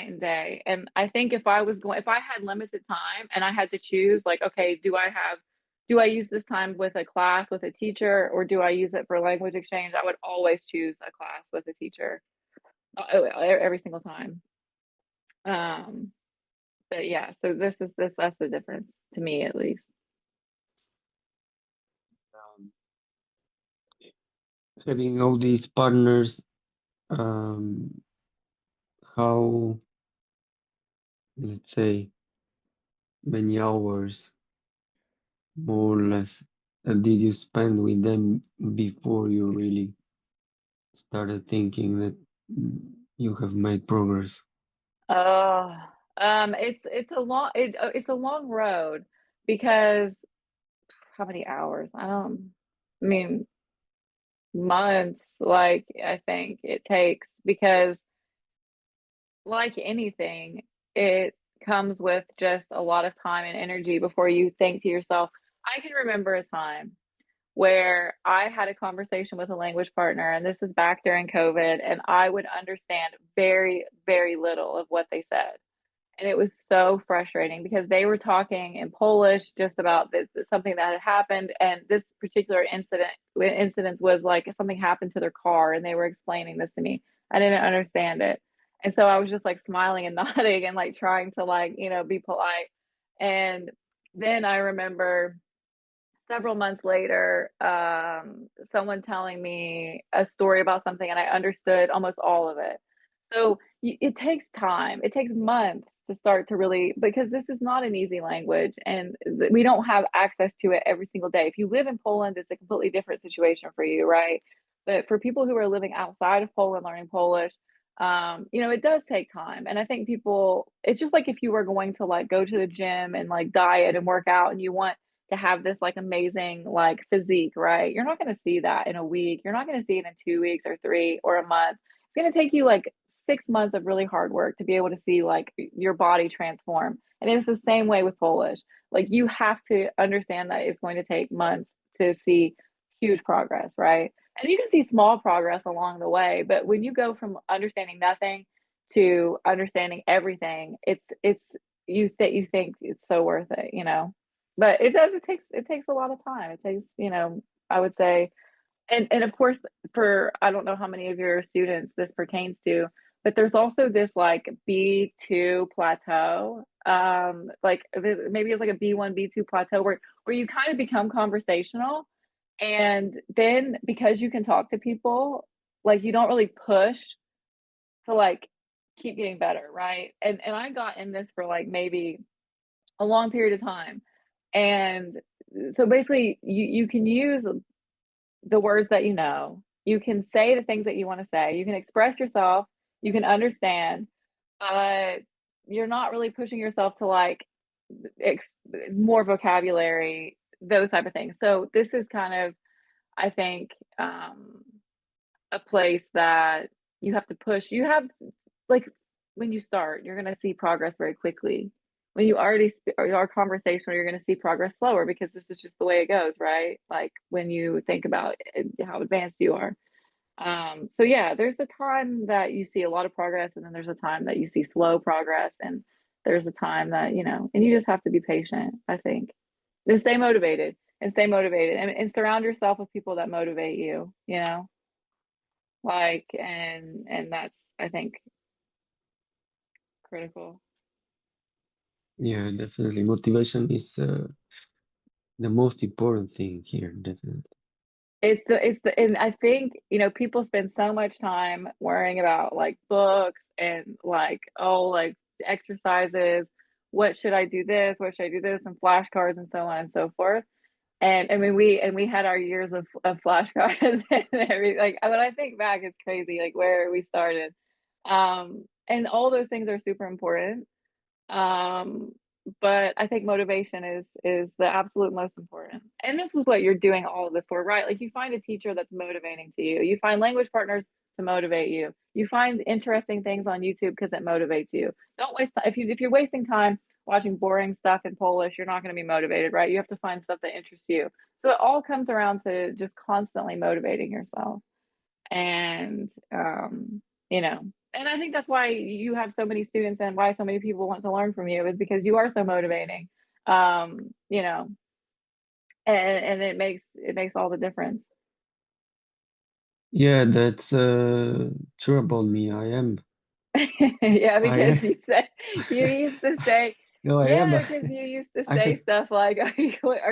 and day. And I think if I had limited time and I had to choose, like, okay, do I use this time with a class with a teacher or do I use it for language exchange? I would always choose a class with a teacher every single time. Um, but yeah, so that's the difference to me at least. Um, Having all these partners, um, how, let's say, many hours more or less did you spend with them before you really started thinking that you have made progress? Oh, it's a long road because how many hours? I mean months, like I think it takes because like anything, it comes with just a lot of time and energy before you think to yourself, I can remember a time where I had a conversation with a language partner, and this is back during COVID, and I would understand very, very little of what they said. And it was so frustrating because they were talking in Polish just about something that had happened, and this particular incident was like something happened to their car, and they were explaining this to me. I didn't understand it, and so I was just like smiling and nodding and like trying to like be polite. And then I remember several months later, someone telling me a story about something, and I understood almost all of it. So it takes time. It takes months to start to really, because this is not an easy language, and we don't have access to it every single day. If you live in Poland, it's a completely different situation for you, right? But for people who are living outside of Poland learning Polish, it does take time. And I think it's just like if you were going to like go to the gym and like diet and work out, and you want to have this like amazing like physique, right? You're not going to see that in a week. You're not going to see it in 2 weeks or three or a month. It's going to take you like 6 months of really hard work to be able to see like your body transform. And it's the same way with Polish. Like you have to understand that it's going to take months to see huge progress, right? And you can see small progress along the way, but when you go from understanding nothing to understanding everything, it's you think it's so worth it, you know. But it takes a lot of time. It takes, you know, I would say, and of course, for I don't know how many of your students this pertains to, but there's also this like B2 plateau. Like maybe it's like a B1, B2 plateau where you kind of become conversational, and then because you can talk to people, like you don't really push to like keep getting better, right? And I got in this for like maybe a long period of time. And so basically you can use the words that you know. You can say the things that you want to say. You can express yourself. You can understand. Uh, you're not really pushing yourself to like ex- more vocabulary, those type of things. So this is kind of, I think, a place that you have to push. You have like when you start, you're going to see progress very quickly. When you already are conversational, you're going to see progress slower because this is just the way it goes, right? Like when you think about how advanced you are. So yeah, there's a time that you see a lot of progress, and then there's a time that you see slow progress, and there's a time that, you know, and you just have to be patient, I think. And stay motivated and surround yourself with people that motivate you know, like, and that's, I think, critical. Yeah, definitely. Motivation is the most important thing here, definitely. And I think, you know, people spend so much time worrying about like books and like, oh, like exercises. What should I do this? What should I do this? And flashcards and so on and so forth. And I mean, we had our years of flashcards and everything. Like when I think back, it's crazy, like where we started. And all those things are super important. Um, but I think motivation is the absolute most important. And this is what you're doing all of this for, right? Like you find a teacher that's motivating to you. You find language partners to motivate you. You find interesting things on YouTube because it motivates you. Don't waste time. If you're wasting time watching boring stuff in Polish, you're not going to be motivated, right? You have to find stuff that interests you. So it all comes around to just constantly motivating yourself. And you know, and I think that's why you have so many students and why so many people want to learn from you is because you are so motivating. You know, and it makes all the difference. Yeah, that's true about me. I am. Yeah, I because am. you used to say, No, I am. yeah, because you used to I say think. stuff like, are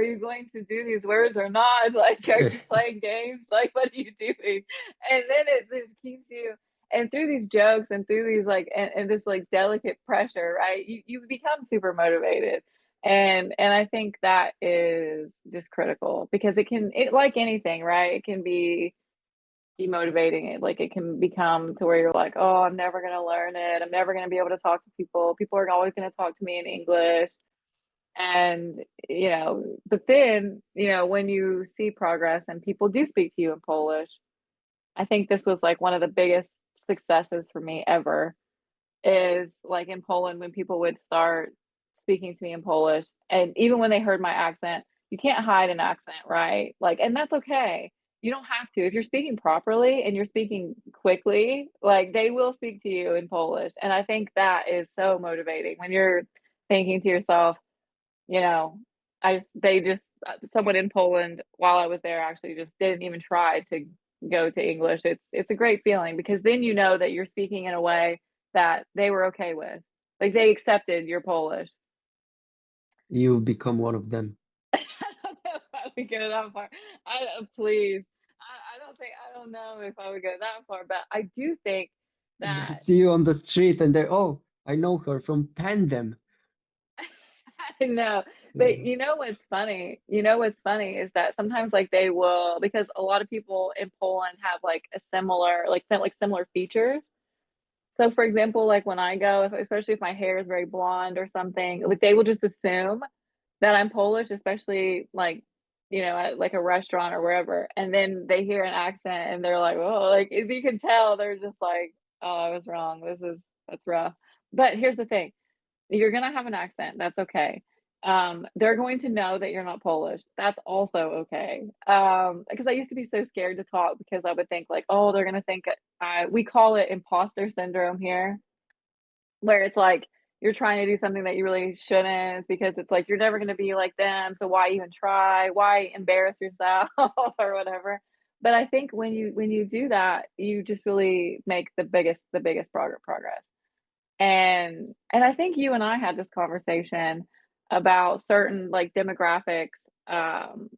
you going to do these words or not? Like, are Yeah. you playing games? Like, what are you doing? And then it just keeps you, and through these jokes and through these like, and this like delicate pressure, right? You become super motivated. And I think that is just critical because it like anything, right? It can be demotivating. Like it can become to where you're like, oh, I'm never going to learn it. I'm never going to be able to talk to people. People are always going to talk to me in English. And, you know, but then, you know, when you see progress and people do speak to you in Polish, I think this was like one of the biggest successes for me ever is like in Poland when people would start speaking to me in Polish, and even when they heard my accent, you can't hide an accent, right? Like, and that's okay. You don't have to. If you're speaking properly and you're speaking quickly, like they will speak to you in Polish. And I think that is so motivating when you're thinking to yourself, you know, someone in Poland while I was there actually just didn't even try to go to English. It's a great feeling because then you know that you're speaking in a way that they were okay with. Like they accepted your Polish. You've become one of them. I don't know if I would go that far. Please. I don't know if I would go that far, but I do think And they that see you on the street and they're, oh, I know her from Tandem. I know. But Yeah. You know what's funny is that sometimes like they will because a lot of people in Poland have like a similar like similar features. So for example, like when I go, especially if my hair is very blonde or something, like they will just assume that I'm Polish, especially like, you know, at like a restaurant or wherever. And then they hear an accent and they're like, oh, like if you can tell, they're just like, oh, I was wrong. That's rough. But here's the thing. You're gonna have an accent. That's okay. they're going to know that you're not Polish. That's also okay. Because I used to be so scared to talk because I would think like, oh, they're gonna think we call it imposter syndrome here, where it's like you're trying to do something that you really shouldn't because it's like you're never going to be like them, so why even try, why embarrass yourself or whatever. But I think when you do that, you just really make the biggest progress. And I think you and I had this conversation about certain like demographics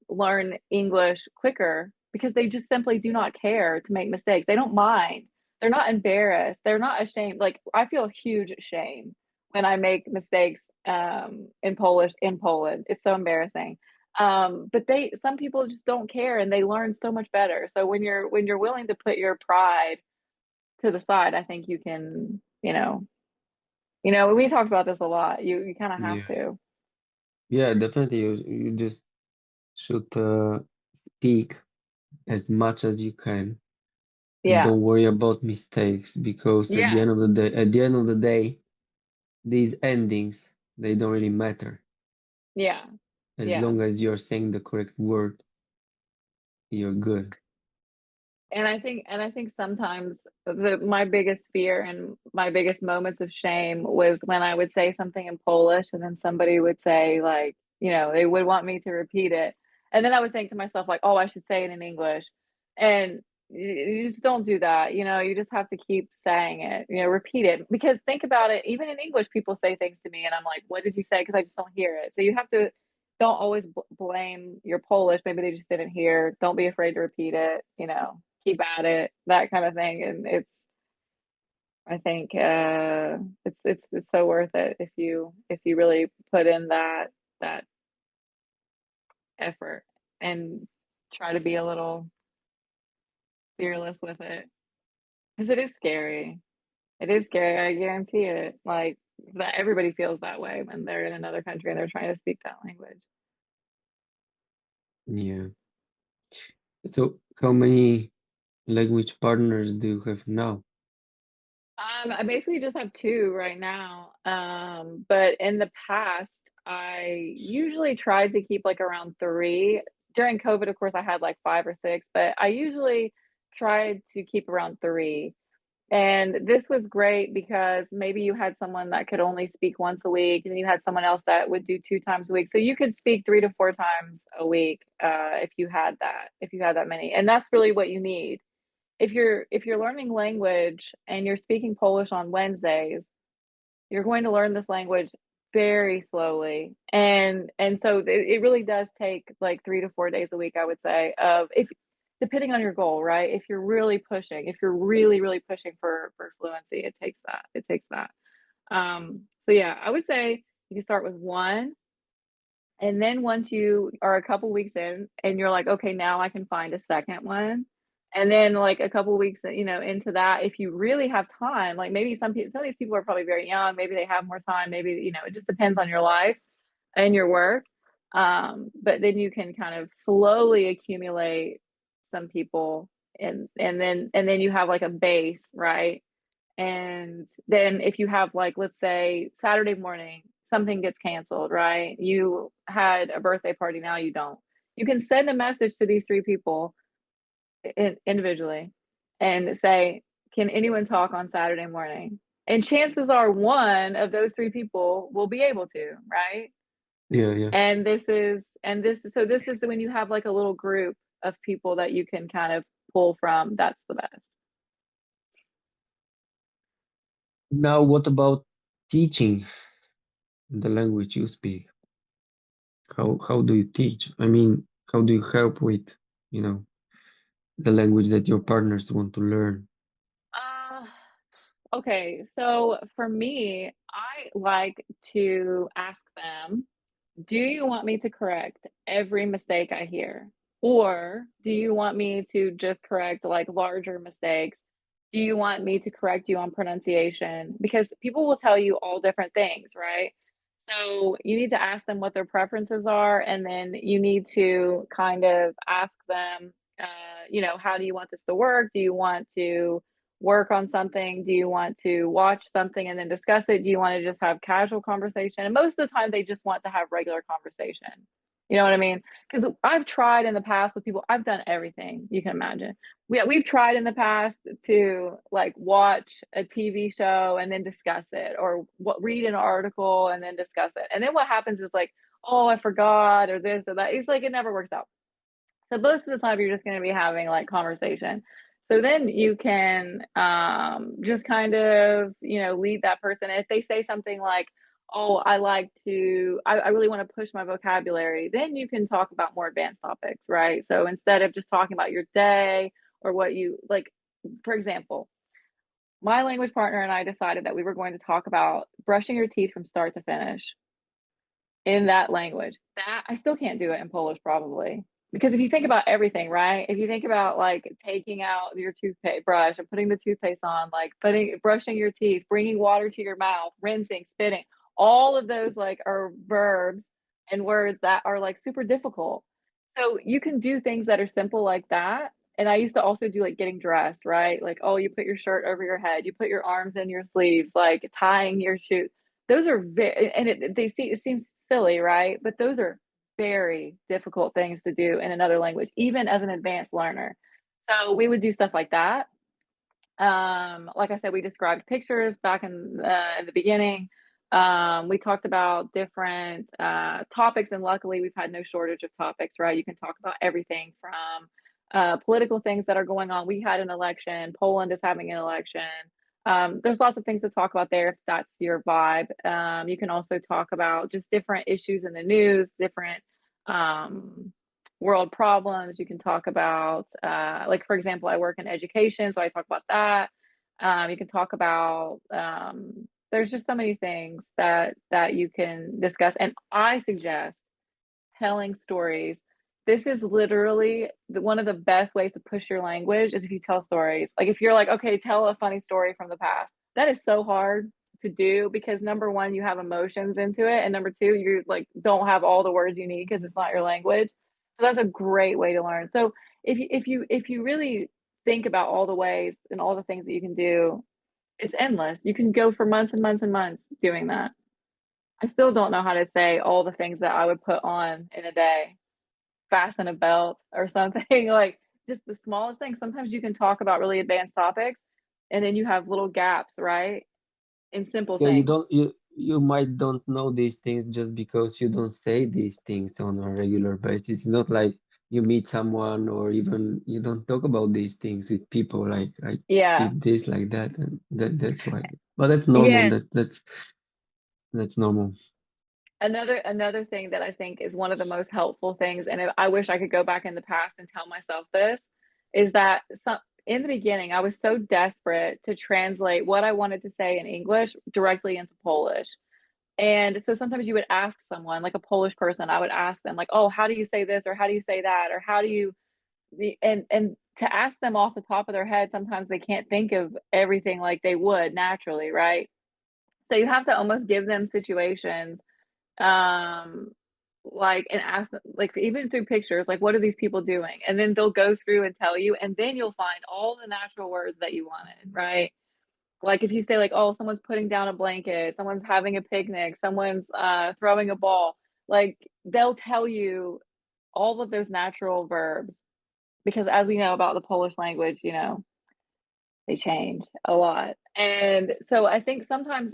learn English quicker because they just simply do not care to make mistakes. They don't mind. They're not embarrassed. They're not ashamed. Like I feel huge shame when I make mistakes in Polish in Poland. It's so embarrassing. But they some people just don't care and they learn so much better. So when you're willing to put your pride to the side, I think you can, we talked about this a lot. You kind of have Yeah. to. Yeah, definitely. You just should speak as much as you can and Yeah. don't worry about mistakes because at the Yeah. end of the day, these endings they don't really matter. Yeah. As Yeah. long as you're saying the correct word, you're good. And I think sometimes my biggest fear and my biggest moments of shame was when I would say something in Polish and then somebody would say like, they would want me to repeat it. And then I would think to myself like, "Oh, I should say it in English." And you just don't do that. You just have to keep saying it, repeat it. Because think about it, even in English people say things to me and I'm like, "What did you say?" Because I just don't hear it. So you have to don't always blame your Polish. Maybe they just didn't hear. Don't be afraid to repeat it, keep at it, that kind of thing. And I think it's so worth it if you really put in that effort and try to be a little fearless with it because it is scary. It is scary. I guarantee it. Like that everybody feels that way when they're in another country and they're trying to speak that language. Yeah. So how many language partners do you have now? I basically just have two right now. But in the past, I usually tried to keep like around three. During COVID, of course, I had like five or six, but I usually tried to keep around three. And this was great because maybe you had someone that could only speak once a week, and then you had someone else that would do two times a week. So you could speak 3 to 4 times a week if you had that many. And that's really what you need if you're learning language and you're speaking Polish on Wednesdays, you're going to learn this language very slowly. And so it really does take like 3 to 4 days a week, I would say, of if depending on your goal, right? If you're really, really pushing for fluency, it takes that. It takes that. So yeah, I would say you can start with one and then once you are a couple weeks in and you're like, okay, now I can find a second one. And then like a couple weeks, into that, if you really have time, like maybe some of these people are probably very young, maybe they have more time, maybe, it just depends on your life and your work. But then you can kind of slowly accumulate some people and then you have like a base, right? And then if you have like, let's say Saturday morning, something gets canceled, right? You had a birthday party, now you don't. You can send a message to these three people individually and say, can anyone talk on Saturday morning? And chances are one of those three people will be able to, right? Yeah, yeah. And this is when you have like a little group of people that you can kind of pull from, that's the best. Now, what about teaching the language you speak? How do you teach? I mean, how do you help with, you know, the language that your partners want to learn? Uh, Okay, so for me, I like to ask them, do you want me to correct every mistake I hear? Or do you want me to just correct like larger mistakes? Do you want me to correct you on pronunciation? Because people will tell you all different things, right? So you need to ask them what their preferences are, and then you need to kind of ask them, how do you want this to work? Do you want to work on something? Do you want to watch something and then discuss it? Do you want to just have casual conversation? And most of the time, they just want to have regular conversation. You know what I mean? Because I've tried in the past with people, I've done everything you can imagine. We've tried in the past to like watch a TV show and then discuss it, or read an article and then discuss it. And then what happens is like, oh, I forgot, or this or that. It's like it never works out. So most of the time, you're just going to be having like conversation. So then you can just kind of, lead that person. If they say something like, oh, I really want to push my vocabulary, then you can talk about more advanced topics, right? So instead of just talking about your day or what you like, for example, my language partner and I decided that we were going to talk about brushing your teeth from start to finish in that language. That I still can't do it in Polish probably. Because if you think about everything, right? If you think about like taking out your toothpaste brush and putting the toothpaste on, like brushing your teeth, bringing water to your mouth, rinsing, spitting, all of those like are verbs and words that are like super difficult. So you can do things that are simple like that. And I used to also do like getting dressed, right? Like, oh, you put your shirt over your head, you put your arms in your sleeves, like tying your shoe. Those are very, and it seems silly, right? But those are very difficult things to do in another language, even as an advanced learner. So we would do stuff like that. Like I said, we described pictures back in the beginning. We talked about different topics, and luckily, we've had no shortage of topics, right? You can talk about everything from political things that are going on. We had an election, Poland is having an election. There's lots of things to talk about there if that's your vibe. You can also talk about just different issues in the news, different um, world problems. You can talk about, like, for example, I work in education, so I talk about that. You can talk about, there's just so many things that you can discuss. And I suggest telling stories. This is literally one of the best ways to push your language is if you tell stories. Like if you're like, okay, tell a funny story from the past. That is so hard to do because number one, you have emotions into it, and number two, you like don't have all the words you need because it's not your language. So that's a great way to learn. So if you really think about all the ways and all the things that you can do, it's endless. You can go for months and months and months doing that. I still don't know how to say all the things that I would put on in a day. Fasten a belt or something, like just the smallest thing. Sometimes you can talk about really advanced topics and then you have little gaps, right? In simple Yeah, you things. don't you might don't know these things just because you don't say these things on a regular basis. It's not like you meet someone or even you don't talk about these things with people like I Yeah. did this like that and that's why. But that's normal. Yeah. That's normal. Another thing that I think is one of the most helpful things, and I wish I could go back in the past and tell myself this, is that in the beginning, I was so desperate to translate what I wanted to say in English directly into Polish. And so sometimes you would ask someone, like a Polish person, I would ask them, like, oh, how do you say this? Or how do you say that? Or how do you, and to ask them off the top of their head, sometimes they can't think of everything like they would naturally, right? So you have to almost give them situations um like and ask them like even through pictures like what are these people doing and then they'll go through and tell you and then you'll find all the natural words that you wanted, right? Like if you say like oh someone's putting down a blanket, someone's having a picnic, someone's throwing a ball, like they'll tell you all of those natural verbs because as we know about the Polish language, they change a lot. And so I think sometimes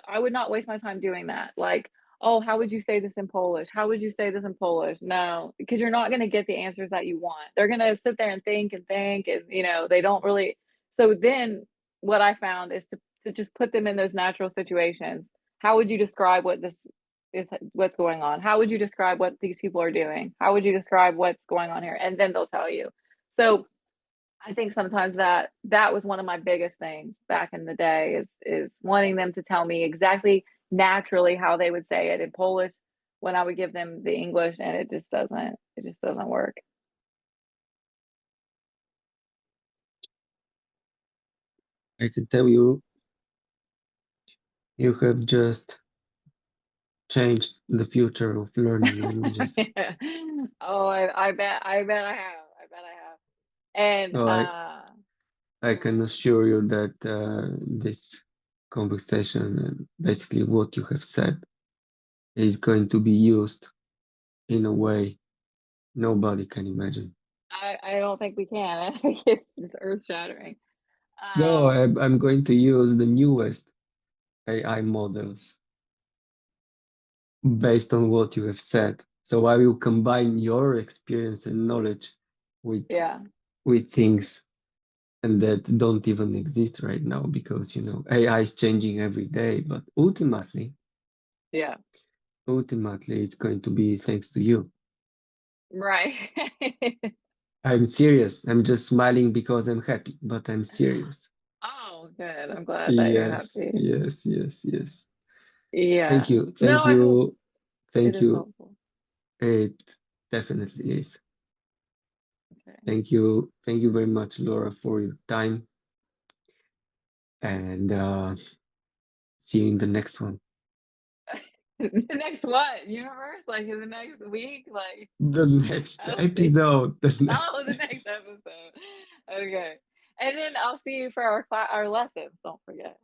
I would not waste my time doing that. Like, oh, how would you say this in Polish? How would you say this in Polish? No, because you're not going to get the answers that you want. They're going to sit there and think, and, they don't really. So then what I found is to just put them in those natural situations. How would you describe what's going on? How would you describe what these people are doing? How would you describe what's going on here? And then they'll tell you. So I think sometimes that was one of my biggest things back in the day is wanting them to tell me exactly naturally how they would say it in Polish when I would give them the English and it just doesn't work. I can tell you you have just changed the future of learning languages. Oh, I bet I have. I bet I have. And So I can assure you that this conversation and basically what you have said is going to be used in a way nobody can imagine. I don't think we can. I think it's just earth-shattering. No, Um, I'm going to use the newest AI models based on what you have said. So I will combine your experience and knowledge with yeah, things and that don't even exist right now because AI is changing every day, but yeah, ultimately it's going to be thanks to you. right. I'm serious. I'm just smiling because I'm happy, but I'm serious. Oh, good. I'm glad that you're Yes, happy. yes, yes, yes. Thank Yeah. you. No, Thank I hope you. it Thank is you. helpful. It definitely is. Okay. Thank you. Thank you very much, Laura, for your time. And see you in the next one. The next what? Universe? Like in the next week? Like, The next I'll see. episode. The next Oh, the next episode. episode. Okay. And then I'll see you for our lessons. Don't forget.